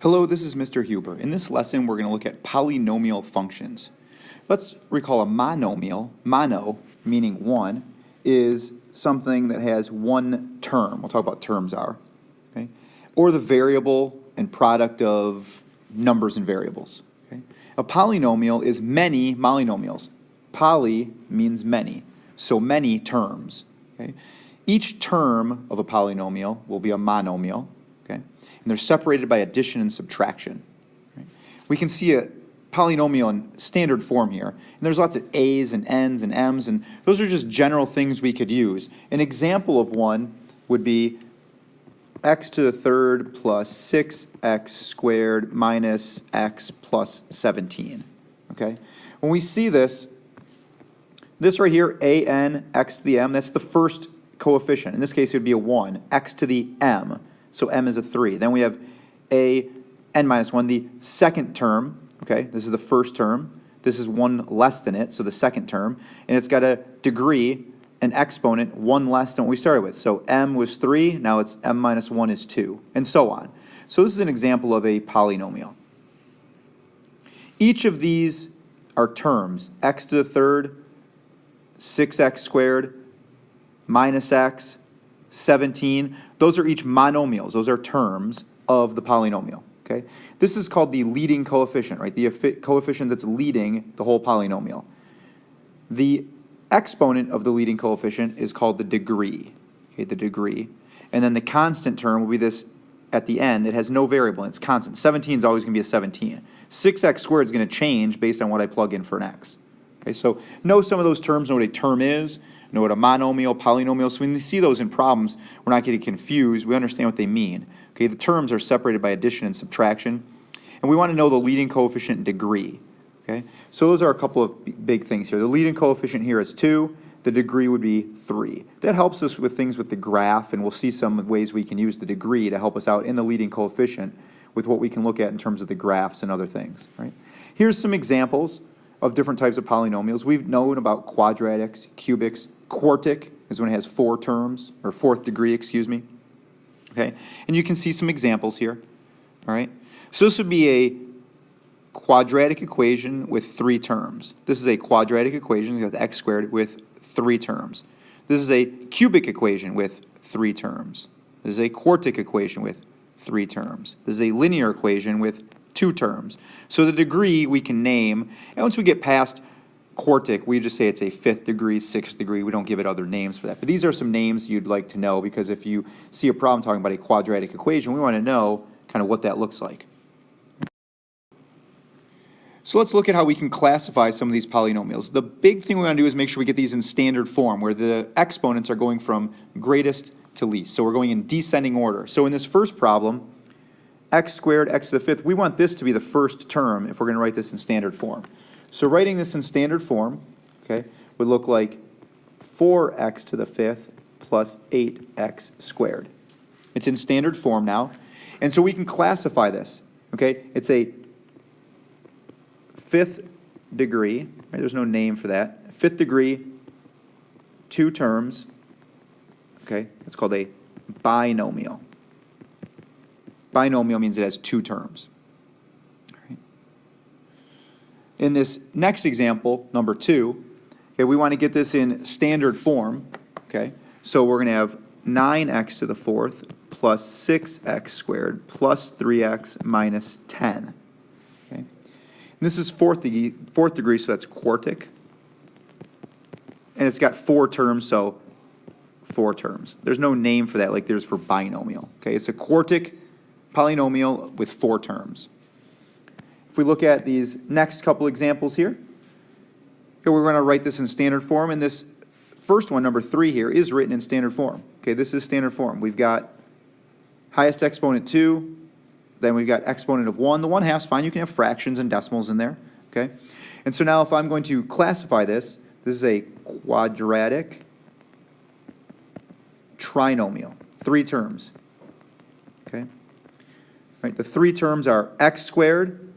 Hello, this is Mr. Huber. In this lesson, we're going to look at polynomial functions. Let's recall a monomial. Mono, meaning one, is something that has one term. We'll talk about what terms are. Okay? Or the variable and product of numbers and variables. Okay? A polynomial is many monomials. Poly means many, so many terms. Okay? Each term of a polynomial will be a monomial. And they're separated by addition and subtraction. Right? We can see a polynomial in standard form here. And there's lots of a's and n's and m's, and those are just general things we could use. An example of one would be x to the third plus 6x squared minus x plus 17. Okay? When we see this right here, a n, x to the m, that's the first coefficient. In this case, it would be a 1, x to the m. So m is a 3. Then we have a n minus 1, the second term. Okay, this is the first term. This is one less than it, so the second term. And it's got a degree, an exponent, one less than what we started with. So m was 3, now it's m minus 1 is 2, and so on. So this is an example of a polynomial. Each of these are terms. X to the third, 6x squared, minus x, 17, those are each monomials. Those are terms of the polynomial, okay? This is called the leading coefficient, right? The coefficient that's leading the whole polynomial. The exponent of the leading coefficient is called the degree, okay, the degree. And then the constant term will be this at the end. It has no variable, and it's constant. 17 is always going to be a 17. 6x squared is going to change based on what I plug in for an x. Okay, so know some of those terms, know what a term is, know what a monomial, polynomial, so when you see those in problems, we're not getting confused, we understand what they mean. Okay, the terms are separated by addition and subtraction, and we want to know the leading coefficient and degree. Okay, so those are a couple of big things here. The leading coefficient here is 2, the degree would be 3. That helps us with things with the graph, and we'll see some ways we can use the degree to help us out in the leading coefficient with what we can look at in terms of the graphs and other things. Right? Here's some examples of different types of polynomials. We've known about quadratics, cubics. Quartic is when it has 4 terms, or fourth degree, excuse me. Okay, and you can see some examples here. All right, so this would be a quadratic equation with 3 terms. This is a quadratic equation with x squared with 3 terms. This is a cubic equation with 3 terms. This is a quartic equation with 3 terms. This is a linear equation with 2 terms. So the degree we can name, and once we get past quartic, we just say it's a 5th degree, 6th degree. We don't give it other names for that. But these are some names you'd like to know, because if you see a problem talking about a quadratic equation, we want to know kind of what that looks like. So let's look at how we can classify some of these polynomials. The big thing we want to do is make sure we get these in standard form, where the exponents are going from greatest to least. So we're going in descending order. So in this first problem, x squared, x to the 5th, we want this to be the first term if we're going to write this in standard form. So writing this in standard form, okay, would look like 4x to the 5th plus 8x squared. It's in standard form now, and so we can classify this, okay? It's a 5th degree, right? There's no name for that. 5th degree, 2 terms, okay? It's called a binomial. Binomial means it has 2 terms. In this next example, number 2, okay, we want to get this in standard form, okay? So we're going to have 9x to the 4th plus 6x squared plus 3x minus 10, okay? And this is fourth degree, so that's quartic. And it's got 4 terms, so 4 terms. There's no name for that like there's for binomial, okay? It's a quartic polynomial with 4 terms. If we look at these next couple examples here, we're going to write this in standard form, and this first one, number 3 here, is written in standard form. Okay, this is standard form. We've got highest exponent 2, then we've got exponent of 1. The 1/2 is fine. You can have fractions and decimals in there. Okay, and so now if I'm going to classify this, this is a quadratic trinomial, 3 terms. Okay, right. The 3 terms are x squared,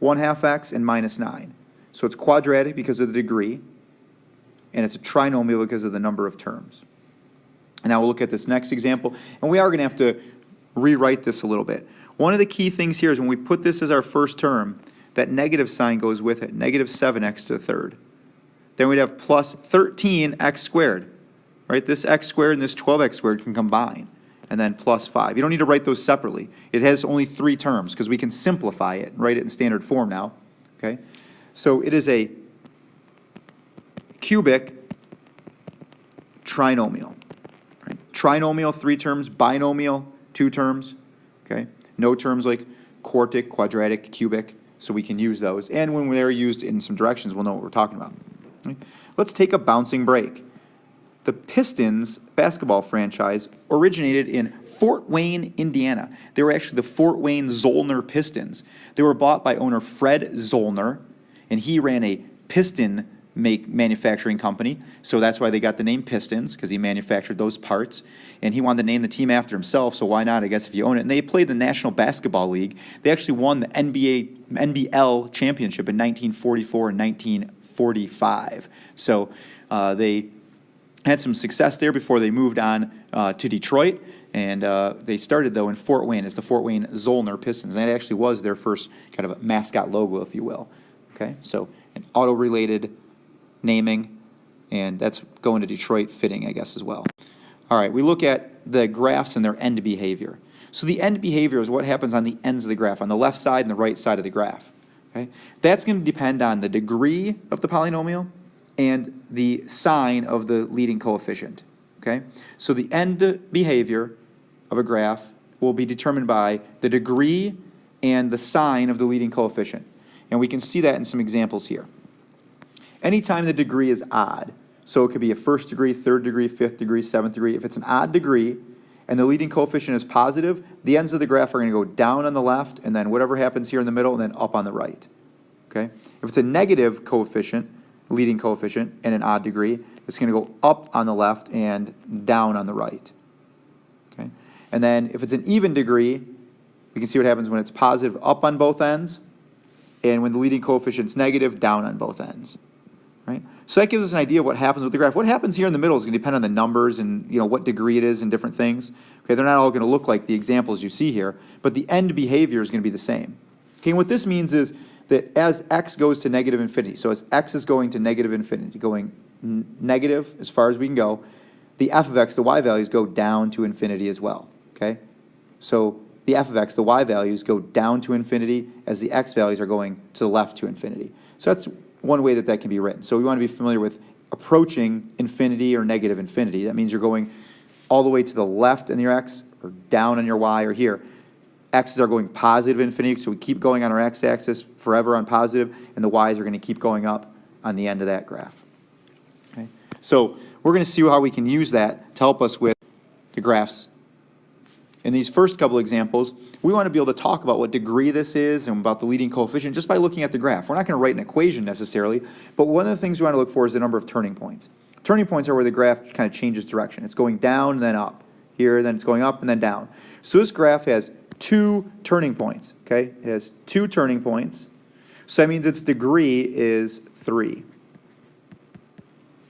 1/2 x, and minus 9. So it's quadratic because of the degree, and it's a trinomial because of the number of terms. And now we'll look at this next example, and we are going to have to rewrite this a little bit. One of the key things here is when we put this as our first term, that negative sign goes with it, negative 7x to the third. Then we'd have plus 13x squared, right? This x squared and this 12x squared can combine, and then plus 5. You don't need to write those separately. It has only 3 terms because we can simplify it and write it in standard form now, okay? So it is a cubic trinomial. Right? Trinomial, 3 terms, binomial, 2 terms, okay? No terms like quartic, quadratic, cubic, so we can use those. And when they're used in some directions, we'll know what we're talking about. Okay? Let's take a bouncing break. The Pistons basketball franchise originated in Fort Wayne, Indiana. They were actually the Fort Wayne Zollner Pistons. They were bought by owner Fred Zollner, and he ran a piston manufacturing company, so that's why they got the name Pistons, because he manufactured those parts, and he wanted to name the team after himself, so why not, I guess, if you own it. And they played the National Basketball League. They actually won the NBL championship in 1944 and 1945. So they had some success there before they moved on to Detroit, and they started, though, in Fort Wayne as the Fort Wayne Zollner Pistons. And that actually was their first kind of mascot logo, if you will. Okay, so an auto-related naming, and that's going to Detroit fitting, I guess, as well. All right, we look at the graphs and their end behavior. So the end behavior is what happens on the ends of the graph, on the left side and the right side of the graph. Okay? That's going to depend on the degree of the polynomial and the sign of the leading coefficient. Okay? So the end behavior of a graph will be determined by the degree and the sign of the leading coefficient. And we can see that in some examples here. Anytime the degree is odd, so it could be a first degree, third degree, fifth degree, seventh degree. If it's an odd degree and the leading coefficient is positive, the ends of the graph are going to go down on the left, and then whatever happens here in the middle, and then up on the right. Okay? If it's a negative coefficient, leading coefficient, and an odd degree, it's going to go up on the left and down on the right. Okay? And then if it's an even degree, we can see what happens when it's positive, up on both ends, and when the leading coefficient's negative, down on both ends. Right? So that gives us an idea of what happens with the graph. What happens here in the middle is going to depend on the numbers and what degree it is and different things. Okay, they're not all going to look like the examples you see here, but the end behavior is going to be the same. Okay, and what this means is that as x goes to negative infinity, so as x is going to negative infinity, going negative as far as we can go, the f of x, the y values, go down to infinity as well. Okay, so the f of x, the y values, go down to infinity as the x values are going to the left to infinity. So that's one way that that can be written. So we want to be familiar with approaching infinity or negative infinity. That means you're going all the way to the left on your x, or down on your y, or here. X's are going positive infinity, so we keep going on our x-axis forever on positive, and the y's are going to keep going up on the end of that graph. Okay? So we're going to see how we can use that to help us with the graphs. In these first couple examples, we want to be able to talk about what degree this is and about the leading coefficient just by looking at the graph. We're not going to write an equation necessarily, but one of the things we want to look for is the number of turning points. Turning points are where the graph kind of changes direction. It's going down and then up. Here, then it's going up and then down. So this graph has 2 turning points, okay? It has 2 turning points. So that means its degree is 3.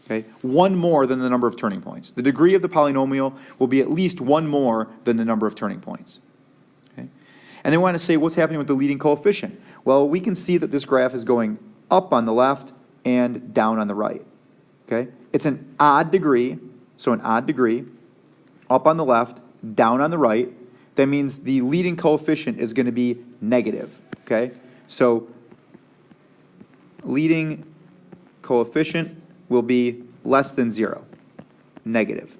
Okay, 1 more than the number of turning points. The degree of the polynomial will be at least 1 more than the number of turning points. Okay? And then we want to say what's happening with the leading coefficient. Well, we can see that this graph is going up on the left and down on the right. Okay? It's an odd degree, so an odd degree, up on the left, down on the right. That means the leading coefficient is going to be negative. Okay? So leading coefficient will be less than 0, negative.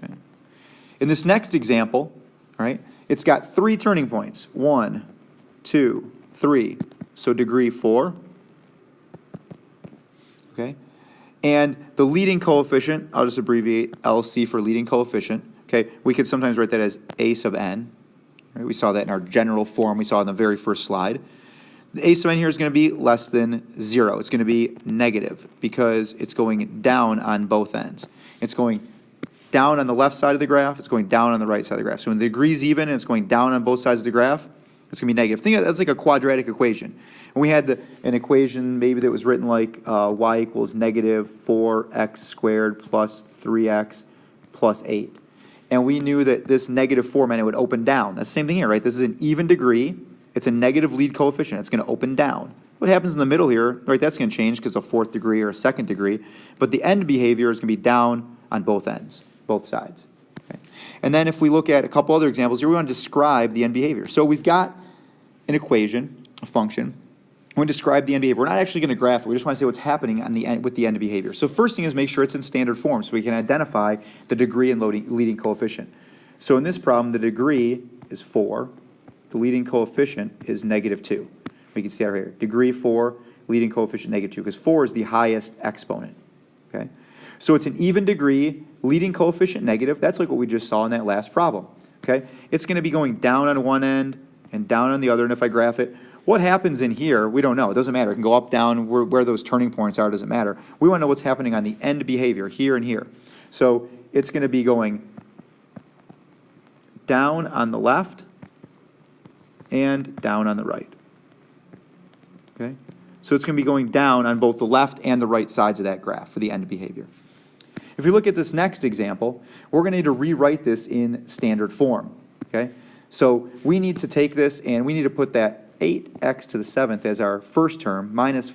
Okay. In this next example, all right, it's got 3 turning points, 1, 2, 3, so degree 4. Okay, and the leading coefficient, I'll just abbreviate LC for leading coefficient. Okay, we could sometimes write that as a sub n. Right, we saw that in our general form we saw in the very first slide. The a sub n here is going to be less than 0. It's going to be negative because it's going down on both ends. It's going down on the left side of the graph. It's going down on the right side of the graph. So when the degree is even and it's going down on both sides of the graph, it's going to be negative. Think of that's like a quadratic equation. And we had an equation maybe that was written like y equals negative 4x squared plus 3x plus 8. and we knew that this -4 meant it would open down. That's the same thing here, right? This is an even degree. It's a negative lead coefficient. It's going to open down. What happens in the middle here, right, that's going to change because it's a 4th degree or a 2nd degree, but the end behavior is going to be down on both ends, both sides. Okay? And then if we look at a couple other examples here, we want to describe the end behavior. So we've got an equation, a function. We want to describe the end behavior. We're not actually going to graph it. We just want to say what's happening on the end, with the end behavior. So first thing is make sure it's in standard form so we can identify the degree and leading coefficient. So in this problem, the degree is 4. The leading coefficient is -2. We can see that right here. Degree 4, leading coefficient -2, because 4 is the highest exponent. Okay? So it's an even degree, leading coefficient negative. That's like what we just saw in that last problem. Okay? It's going to be going down on one end and down on the other, and if I graph it, what happens in here, we don't know. It doesn't matter. It can go up, down, where those turning points are, doesn't matter. We want to know what's happening on the end behavior, here and here. So it's going to be going down on the left and down on the right. Okay? So it's going to be going down on both the left and the right sides of that graph for the end behavior. If you look at this next example, we're going to need to rewrite this in standard form. Okay? So we need to take this and we need to put that 8x to the 7th as our first term plus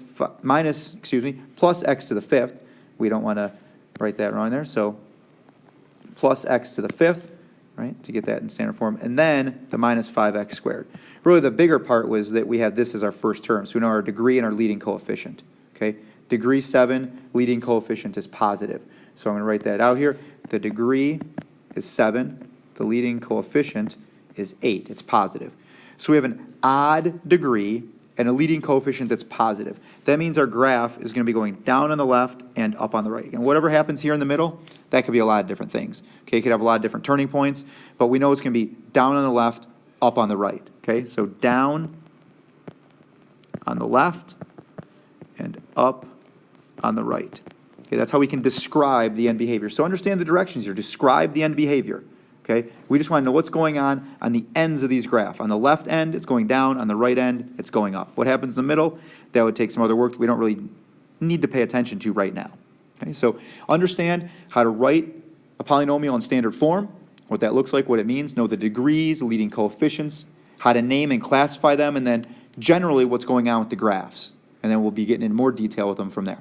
x to the 5th. We don't want to write that wrong there. So plus x to the 5th, right, to get that in standard form, and then the minus 5x squared. Really the bigger part was that we have this as our first term, so we know our degree and our leading coefficient. Okay, degree 7, leading coefficient is positive. So I'm going to write that out here. The degree is 7, the leading coefficient is 8. It's positive. So we have an odd degree and a leading coefficient that's positive. That means our graph is going to be going down on the left and up on the right. And whatever happens here in the middle, that could be a lot of different things. Okay, it could have a lot of different turning points, but we know it's going to be down on the left, up on the right. Okay, so down on the left and up on the right. Okay, that's how we can describe the end behavior. So understand the directions here. Describe the end behavior. Okay, we just want to know what's going on the ends of these graphs. On the left end, it's going down. On the right end, it's going up. What happens in the middle? That would take some other work that we don't really need to pay attention to right now. Okay, so understand how to write a polynomial in standard form, what that looks like, what it means, know the degrees, leading coefficients, how to name and classify them, and then generally what's going on with the graphs. And then we'll be getting in more detail with them from there.